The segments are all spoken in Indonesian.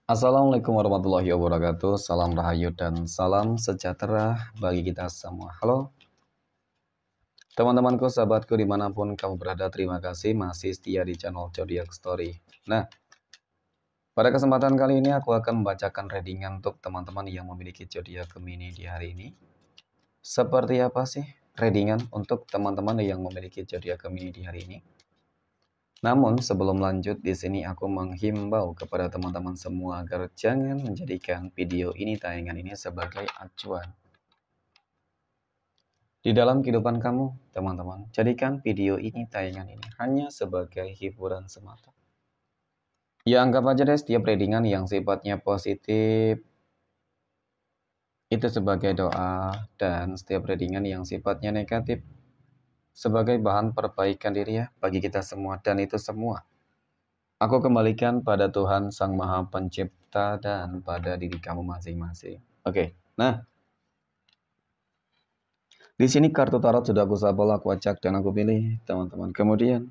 Assalamualaikum warahmatullahi wabarakatuh. Salam rahayu dan salam sejahtera bagi kita semua. Halo teman-temanku, sahabatku dimanapun kamu berada. Terima kasih masih setia di channel Zodiac Story. Nah, pada kesempatan kali ini aku akan membacakan readingan untuk teman-teman yang memiliki zodiak Gemini di hari ini. Seperti apa sih readingan untuk teman-teman yang memiliki zodiak Gemini di hari ini? Namun sebelum lanjut, di sini aku menghimbau kepada teman-teman semua agar jangan menjadikan video ini, tayangan ini sebagai acuan di dalam kehidupan kamu, teman-teman. Jadikan video ini, tayangan ini hanya sebagai hiburan semata. Ya, anggap aja deh setiap readingan yang sifatnya positif itu sebagai doa, dan setiap readingan yang sifatnya negatif sebagai bahan perbaikan diri ya bagi kita semua. Dan itu semua aku kembalikan pada Tuhan Sang Maha Pencipta dan pada diri kamu masing-masing. Oke, nah di sini kartu tarot sudah aku shuffle, aku acak dan aku pilih, teman-teman. Kemudian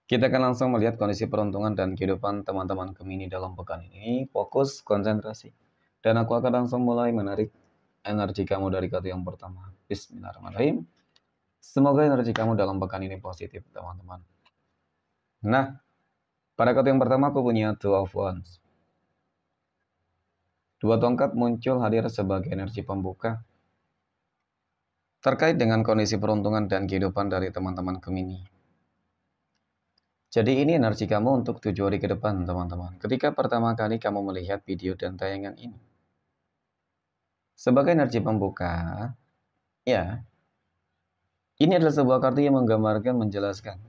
kita akan langsung melihat kondisi peruntungan dan kehidupan teman-teman Gemini dalam pekan ini. Fokus, konsentrasi, dan aku akan langsung mulai menarik energi kamu dari kartu yang pertama. Bismillahirrahmanirrahim. Semoga energi kamu dalam pekan ini positif, teman-teman. Nah, pada kartu yang pertama aku punya Two of Wands. Dua tongkat muncul hadir sebagai energi pembuka terkait dengan kondisi peruntungan dan kehidupan dari teman-teman Gemini. Jadi ini energi kamu untuk 7 hari ke depan, teman-teman. Ketika pertama kali kamu melihat video dan tayangan ini, sebagai energi pembuka, ya, ini adalah sebuah kartu yang menggambarkan, menjelaskan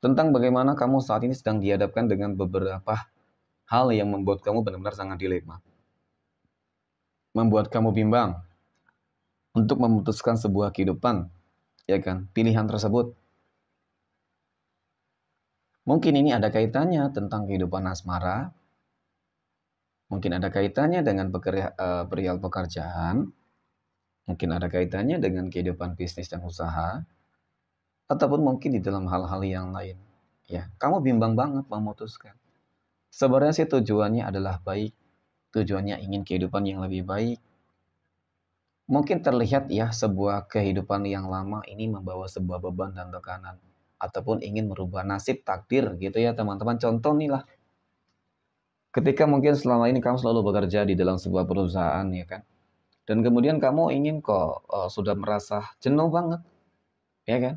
tentang bagaimana kamu saat ini sedang dihadapkan dengan beberapa hal yang membuat kamu benar-benar sangat dilema. Membuat kamu bimbang untuk memutuskan sebuah kehidupan, ya kan? Pilihan tersebut mungkin ini ada kaitannya tentang kehidupan asmara, mungkin ada kaitannya dengan perihal pekerjaan, mungkin ada kaitannya dengan kehidupan bisnis dan usaha, ataupun mungkin di dalam hal-hal yang lain. Ya, kamu bimbang banget memutuskan. Sebenarnya sih tujuannya adalah baik, tujuannya ingin kehidupan yang lebih baik. Mungkin terlihat ya sebuah kehidupan yang lama ini membawa sebuah beban dan tekanan, ataupun ingin merubah nasib takdir gitu ya teman-teman. Contoh nih lah, ketika mungkin selama ini kamu selalu bekerja di dalam sebuah perusahaan ya kan, dan kemudian kamu ingin sudah merasa jenuh banget ya kan,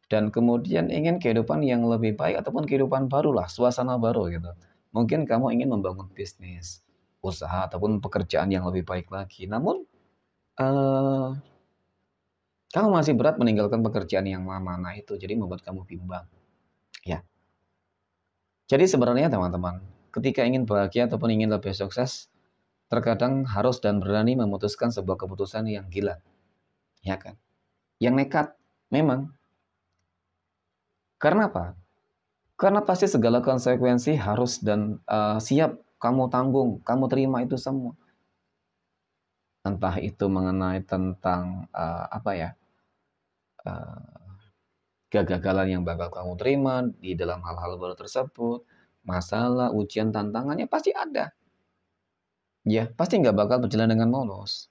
dan kemudian ingin kehidupan yang lebih baik ataupun kehidupan baru lah, suasana baru gitu. Mungkin kamu ingin membangun bisnis, usaha ataupun pekerjaan yang lebih baik lagi, namun kamu masih berat meninggalkan pekerjaan yang lama. Nah itu jadi membuat kamu bimbang ya. Jadi sebenarnya teman-teman, ketika ingin bahagia ataupun ingin lebih sukses, terkadang harus dan berani memutuskan sebuah keputusan yang gila, ya kan? Yang nekat, memang. Karena apa? Karena pasti segala konsekuensi harus dan siap kamu tanggung, kamu terima itu semua. Entah itu mengenai tentang kegagalan yang bakal kamu terima di dalam hal-hal baru tersebut, masalah, ujian, tantangannya pasti ada. Ya, pasti nggak bakal berjalan dengan mulus.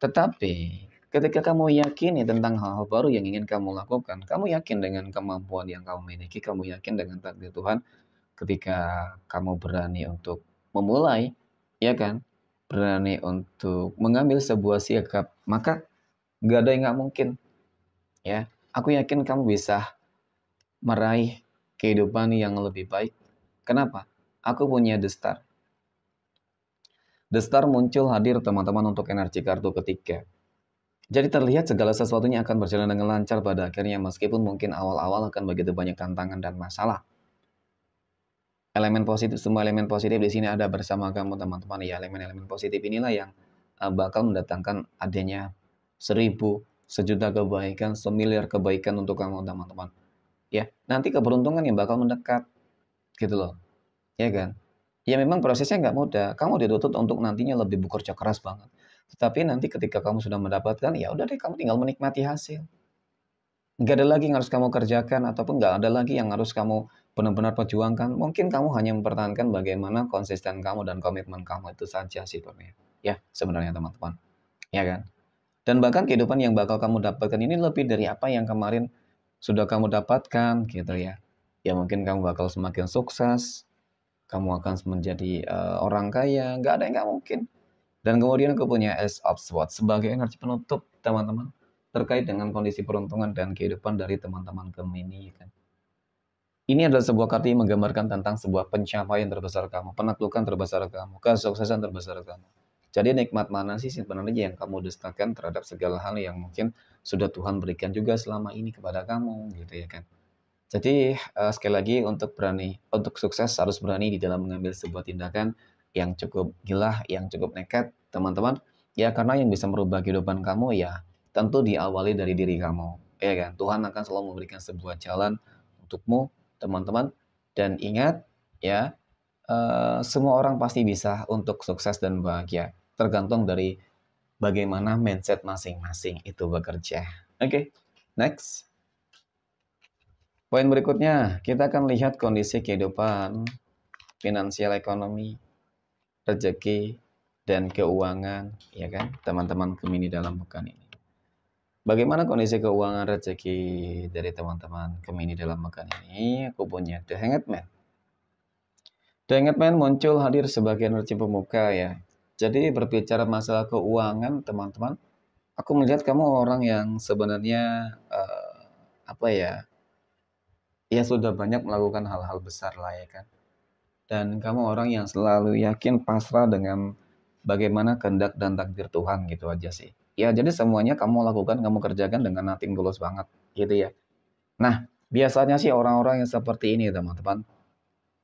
Tetapi ketika kamu yakini tentang hal-hal baru yang ingin kamu lakukan, kamu yakin dengan kemampuan yang kamu miliki, kamu yakin dengan takdir Tuhan, ketika kamu berani untuk memulai, ya kan, berani untuk mengambil sebuah sikap, maka nggak ada yang nggak mungkin. Ya, aku yakin kamu bisa meraih kehidupan yang lebih baik. Kenapa? Aku punya The Star. The Star muncul hadir teman-teman untuk energi kartu ketiga. Jadi terlihat segala sesuatunya akan berjalan dengan lancar pada akhirnya, meskipun mungkin awal-awal akan begitu banyak tantangan dan masalah. Elemen positif, semua elemen positif di sini ada bersama kamu teman-teman. Ya, elemen-elemen positif inilah yang bakal mendatangkan adanya 1000, sejuta kebaikan, semiliar kebaikan untuk kamu teman-teman. Ya, nanti keberuntungan yang bakal mendekat, gitu loh, ya kan? Ya memang prosesnya nggak mudah. Kamu dituntut untuk nantinya lebih bekerja keras banget. Tetapi nanti ketika kamu sudah mendapatkan, ya udah deh kamu tinggal menikmati hasil. Nggak ada lagi yang harus kamu kerjakan ataupun nggak ada lagi yang harus kamu benar-benar perjuangkan, mungkin kamu hanya mempertahankan bagaimana konsisten kamu dan komitmen kamu itu saja sih sebenarnya. Ya, sebenarnya teman-teman. Ya kan? Dan bahkan kehidupan yang bakal kamu dapatkan ini lebih dari apa yang kemarin sudah kamu dapatkan gitu ya. Ya mungkin kamu bakal semakin sukses, kamu akan menjadi orang kaya, nggak ada yang nggak mungkin. Dan kemudian aku punya Ace of Swords sebagai energi penutup teman-teman terkait dengan kondisi peruntungan dan kehidupan dari teman-teman Gemini kan. Ini adalah sebuah kartu yang menggambarkan tentang sebuah pencapaian terbesar kamu, penaklukan terbesar kamu, kesuksesan terbesar kamu. Jadi nikmat mana sih sebenarnya yang kamu dustakan terhadap segala hal yang mungkin sudah Tuhan berikan juga selama ini kepada kamu gitu ya kan. Jadi sekali lagi untuk sukses harus berani di dalam mengambil sebuah tindakan yang cukup gila, yang cukup nekat, teman-teman. Ya karena yang bisa merubah kehidupan kamu ya tentu diawali dari diri kamu, ya kan. Tuhan akan selalu memberikan sebuah jalan untukmu, teman-teman. Dan ingat ya, semua orang pasti bisa untuk sukses dan bahagia, tergantung dari bagaimana mindset masing-masing itu bekerja. Oke, next. Poin berikutnya, kita akan lihat kondisi kehidupan, finansial ekonomi, rezeki, dan keuangan, ya kan, teman-teman Gemini dalam pekan ini. Bagaimana kondisi keuangan rezeki dari teman-teman Gemini dalam pekan ini? Aku punya The Hanged Man. The Hanged Man muncul hadir sebagai energi pemuka ya. Jadi berbicara masalah keuangan, teman-teman, aku melihat kamu orang yang sebenarnya apa ya? Ya sudah banyak melakukan hal-hal besar lah ya kan. Dan kamu orang yang selalu yakin pasrah dengan bagaimana kehendak dan takdir Tuhan gitu aja sih. Ya jadi semuanya kamu lakukan, kamu kerjakan dengan nothing tulus banget gitu ya. Nah biasanya sih orang-orang yang seperti ini teman-teman.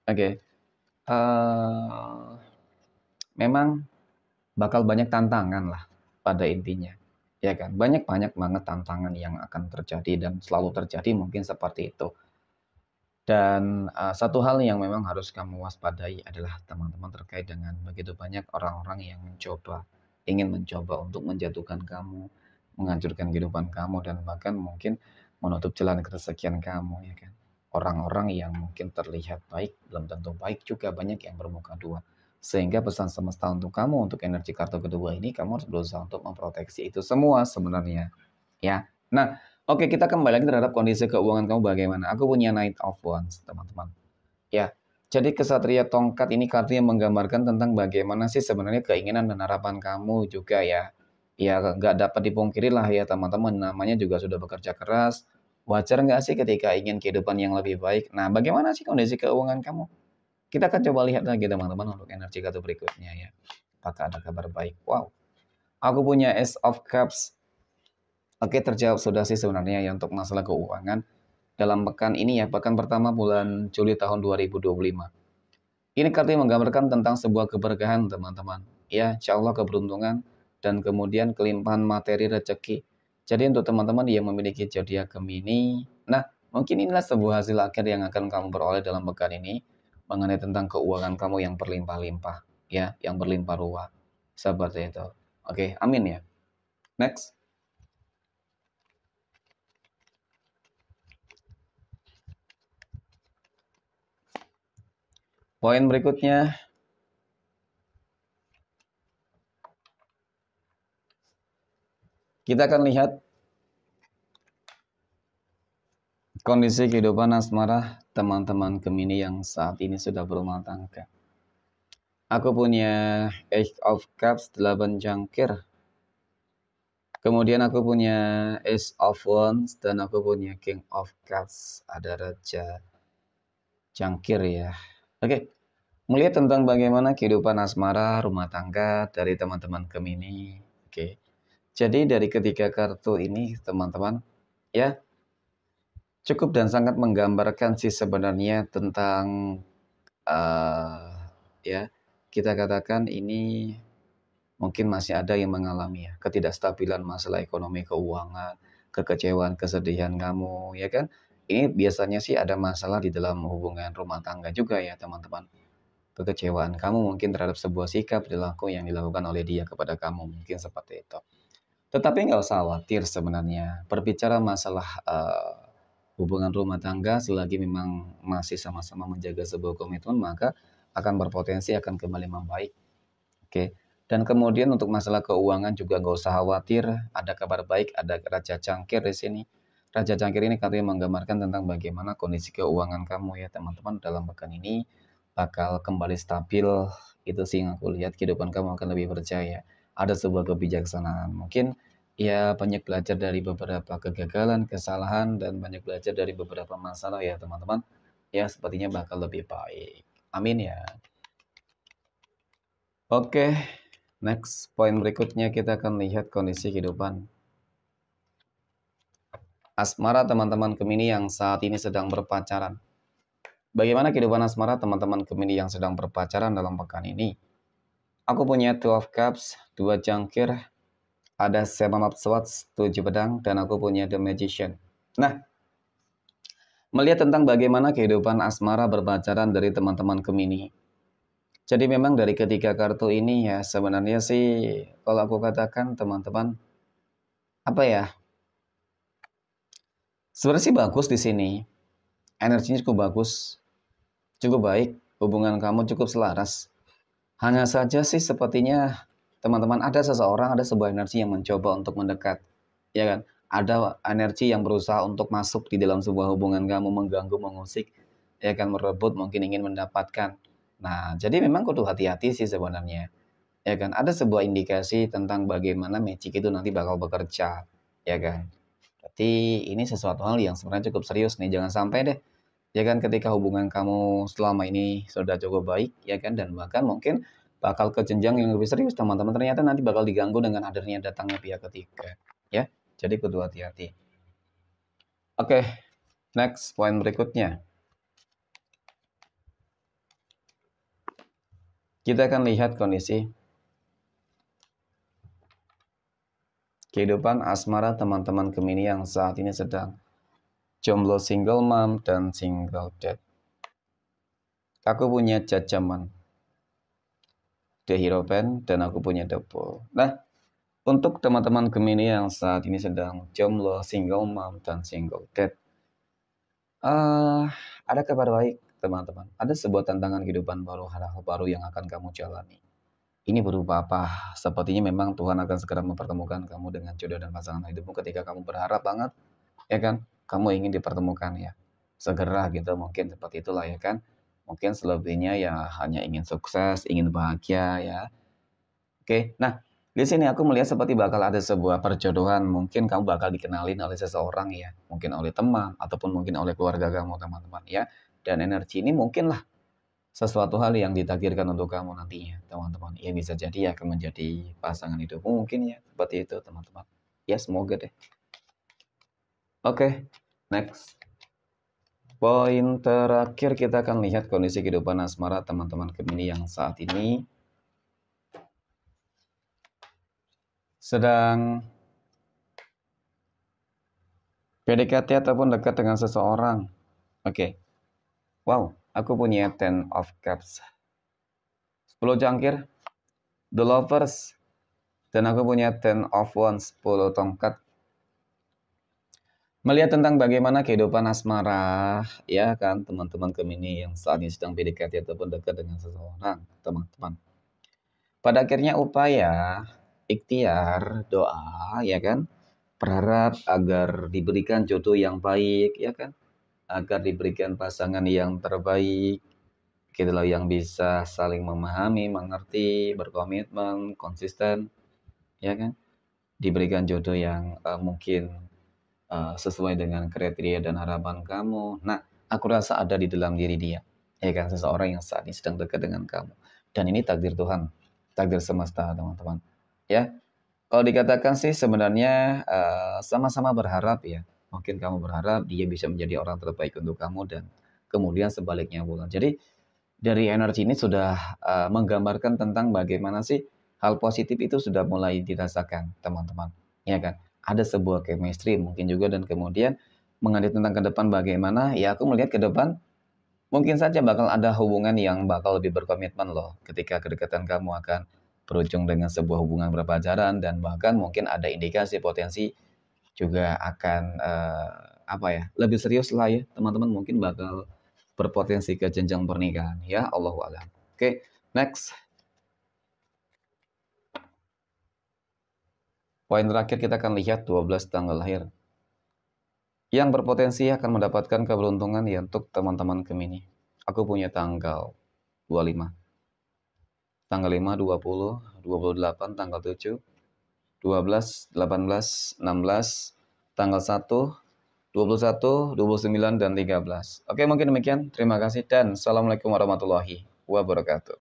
Oke. Memang bakal banyak tantangan lah pada intinya. Ya kan, banyak-banyak banget tantangan yang akan terjadi dan selalu terjadi mungkin seperti itu. Dan satu hal yang memang harus kamu waspadai adalah teman-teman terkait dengan begitu banyak orang-orang yang ingin mencoba untuk menjatuhkan kamu, menghancurkan kehidupan kamu, dan bahkan mungkin menutup jalan keresakian kamu, ya kan. Orang-orang yang mungkin terlihat baik, belum tentu baik juga banyak yang bermuka dua. Sehingga pesan semesta untuk kamu, untuk energi kartu kedua ini, kamu harus berusaha untuk memproteksi itu semua sebenarnya. Ya, nah, oke, kita kembali lagi terhadap kondisi keuangan kamu bagaimana. Aku punya Knight of Wands, teman-teman. Ya, jadi kesatria tongkat ini kartu yang menggambarkan tentang bagaimana sih sebenarnya keinginan dan harapan kamu juga ya. Ya, nggak dapat dipungkiri lah ya teman-teman. Namanya juga sudah bekerja keras. Wajar nggak sih ketika ingin kehidupan yang lebih baik? Nah, bagaimana sih kondisi keuangan kamu? Kita akan coba lihat lagi teman-teman untuk energi kartu berikutnya ya. Apakah ada kabar baik? Wow. Aku punya Ace of Cups. Oke, terjawab sudah sih sebenarnya ya untuk masalah keuangan dalam pekan ini ya, pekan pertama bulan Juli tahun 2025. Ini kartu yang menggambarkan tentang sebuah keberkahan teman-teman. Ya, insya Allah keberuntungan dan kemudian kelimpahan materi rezeki. Jadi untuk teman-teman yang memiliki zodiak Gemini, nah mungkin inilah sebuah hasil akhir yang akan kamu peroleh dalam pekan ini mengenai tentang keuangan kamu yang berlimpah-limpah, ya, yang berlimpah ruah. Seperti itu. Oke, amin ya. Next. Poin berikutnya, kita akan lihat kondisi kehidupan asmara teman-teman Gemini yang saat ini sudah berumah tangga. Aku punya Ace of Cups 8 jangkir. Kemudian aku punya Ace of Wands dan aku punya King of Cups. Ada Raja Jangkir ya. Oke, melihat tentang bagaimana kehidupan asmara rumah tangga dari teman-teman Gemini. Oke, jadi dari ketiga kartu ini teman-teman ya, cukup dan sangat menggambarkan sih sebenarnya tentang ya kita katakan ini mungkin masih ada yang mengalami ya ketidakstabilan masalah ekonomi keuangan, kekecewaan, kesedihan kamu ya kan. Ini biasanya sih ada masalah di dalam hubungan rumah tangga juga ya teman-teman. Kekecewaan kamu mungkin terhadap sebuah sikap perilaku yang dilakukan oleh dia kepada kamu mungkin seperti itu. Tetapi nggak usah khawatir sebenarnya. Berbicara masalah hubungan rumah tangga selagi memang masih sama-sama menjaga sebuah komitmen, maka akan berpotensi akan kembali membaik. Oke. Dan kemudian untuk masalah keuangan juga nggak usah khawatir, ada kabar baik, ada Raja Cangkir di sini. Raja Cangkir ini katanya menggambarkan tentang bagaimana kondisi keuangan kamu ya teman-teman dalam pekan ini bakal kembali stabil. Itu sih yang aku lihat, kehidupan kamu akan lebih percaya. Ada sebuah kebijaksanaan. Mungkin ya banyak belajar dari beberapa kegagalan, kesalahan, dan banyak belajar dari beberapa masalah ya teman-teman. Ya sepertinya bakal lebih baik. Amin ya. Oke, next poin berikutnya kita akan lihat kondisi kehidupan asmara teman-teman Gemini yang saat ini sedang berpacaran. Bagaimana kehidupan asmara teman-teman Gemini yang sedang berpacaran dalam pekan ini? Aku punya 12 cups, 2 cangkir, ada 7 of swords, 7 pedang, dan aku punya the magician. Nah, melihat tentang bagaimana kehidupan asmara berpacaran dari teman-teman Gemini. Jadi memang dari ketiga kartu ini ya sebenarnya sih kalau aku katakan teman-teman apa ya? Sebenarnya sih bagus di sini. Energinya cukup bagus, cukup baik, hubungan kamu cukup selaras. Hanya saja sih sepertinya teman-teman ada seseorang, ada sebuah energi yang mencoba untuk mendekat. Ya kan? Ada energi yang berusaha untuk masuk di dalam sebuah hubungan kamu, mengganggu, mengusik, ya kan, merebut, mungkin ingin mendapatkan. Nah, jadi memang kudu hati-hati sih sebenarnya. Ya kan? Ada sebuah indikasi tentang bagaimana magic itu nanti bakal bekerja, ya kan? Berarti ini sesuatu hal yang sebenarnya cukup serius nih, jangan sampai deh ya kan ketika hubungan kamu selama ini sudah cukup baik ya kan dan bahkan mungkin bakal ke jenjang yang lebih serius teman-teman ternyata nanti bakal diganggu dengan hadirnya datangnya pihak ketiga ya, jadi kudu hati-hati. Oke, next poin berikutnya kita akan lihat kondisi kehidupan asmara teman-teman Gemini yang saat ini sedang jomblo, single mom, dan single dad. Aku punya jajaman The Hierophant dan aku punya The Bull. Nah, untuk teman-teman Gemini yang saat ini sedang jomblo, single mom, dan single dad, ada kabar baik teman-teman. Ada sebuah tantangan kehidupan baru, hal-hal baru yang akan kamu jalani. Ini berupa apa? Sepertinya memang Tuhan akan segera mempertemukan kamu dengan jodoh dan pasangan hidupmu ketika kamu berharap banget, ya kan? Kamu ingin dipertemukan ya, segera gitu mungkin seperti itulah ya kan? Mungkin selebihnya ya hanya ingin sukses, ingin bahagia ya. Oke, nah di sini aku melihat seperti bakal ada sebuah perjodohan. Mungkin kamu bakal dikenalin oleh seseorang ya, mungkin oleh teman ataupun mungkin oleh keluarga kamu teman-teman ya. Dan energi ini mungkinlah sesuatu hal yang ditakdirkan untuk kamu nantinya teman-teman. Ya bisa jadi akan menjadi pasangan hidupmu mungkin ya seperti itu teman-teman. Ya semoga deh. Oke, next. Poin terakhir kita akan lihat kondisi kehidupan asmara teman-teman Gemini yang saat ini sedang PDKT ataupun dekat dengan seseorang. Oke. Wow, aku punya 10 of cups. 10 cangkir, the lovers. Dan aku punya 10 of wands, 10 tongkat. Melihat tentang bagaimana kehidupan asmara, ya kan, teman-teman Gemini yang saat ini sedang PDKT ataupun dekat dengan seseorang, teman-teman. Pada akhirnya upaya, ikhtiar, doa, ya kan, berharap agar diberikan jodoh yang baik, ya kan, agar diberikan pasangan yang terbaik, gitu loh, yang bisa saling memahami, mengerti, berkomitmen, konsisten, ya kan, diberikan jodoh yang mungkin sesuai dengan kriteria dan harapan kamu. Nah, aku rasa ada di dalam diri dia, ya kan, seseorang yang saat ini sedang dekat dengan kamu. Dan ini takdir Tuhan, takdir semesta, teman-teman. Ya, kalau dikatakan sih sebenarnya sama-sama berharap ya. Mungkin kamu berharap dia bisa menjadi orang terbaik untuk kamu dan kemudian sebaliknya pula. Jadi dari energi ini sudah menggambarkan tentang bagaimana sih hal positif itu sudah mulai dirasakan teman-teman, ya kan? Ada sebuah chemistry mungkin juga dan kemudian mengenai tentang ke depan bagaimana, ya aku melihat ke depan mungkin saja bakal ada hubungan yang bakal lebih berkomitmen loh ketika kedekatan kamu akan berujung dengan sebuah hubungan berpacaran dan bahkan mungkin ada indikasi potensi juga akan lebih serius lah ya, teman-teman mungkin bakal berpotensi ke jenjang pernikahan ya, Allahu a'lam. Oke, next. Poin terakhir kita akan lihat 12 tanggal lahir yang berpotensi akan mendapatkan keberuntungan ya untuk teman-teman Gemini. Aku punya tanggal 25, tanggal 5, 20, 28, tanggal 7, 12, 18, 16, tanggal 1, 21, 29, dan 13. Oke, mungkin demikian. Terima kasih dan Assalamualaikum warahmatullahi wabarakatuh.